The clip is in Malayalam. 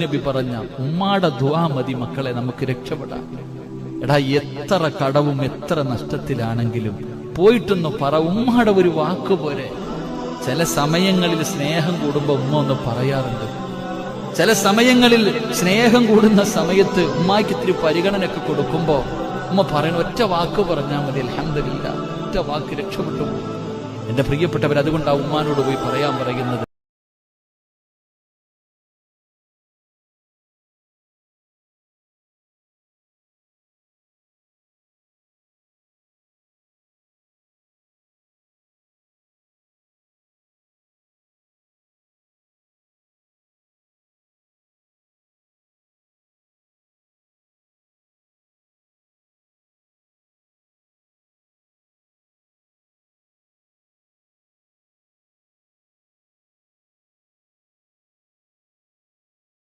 നബി പറഞ്ഞ ഉമ്മാടെ ദുആ മതി മക്കളെ നമുക്ക് രക്ഷപ്പെടാം. എടാ, എത്ര കടവും എത്ര നഷ്ടത്തിലാണെങ്കിലും പോയിട്ടൊന്ന് പറ, ഉമ്മാടെ ഒരു വാക്ക് പോരെ. ചില സമയങ്ങളിൽ സ്നേഹം കൂടുമ്പോ ഉമ്മ ഒന്ന് പറയാറുണ്ട്. ചില സമയങ്ങളിൽ സ്നേഹം കൂടുന്ന സമയത്ത് ഉമ്മാക്ക് ഇത്തിരി പരിഗണനയൊക്കെ കൊടുക്കുമ്പോ ഉമ്മ പറയണ ഒറ്റ വാക്ക് പറഞ്ഞാൽ മതി, അൽഹംദുലില്ലാ, ഒറ്റ വാക്ക് രക്ഷപ്പെട്ടു. എന്റെ പ്രിയപ്പെട്ടവർ, അതുകൊണ്ടാണ് ഉമ്മാനോട് പോയി പറയാൻ പറയുന്നത്.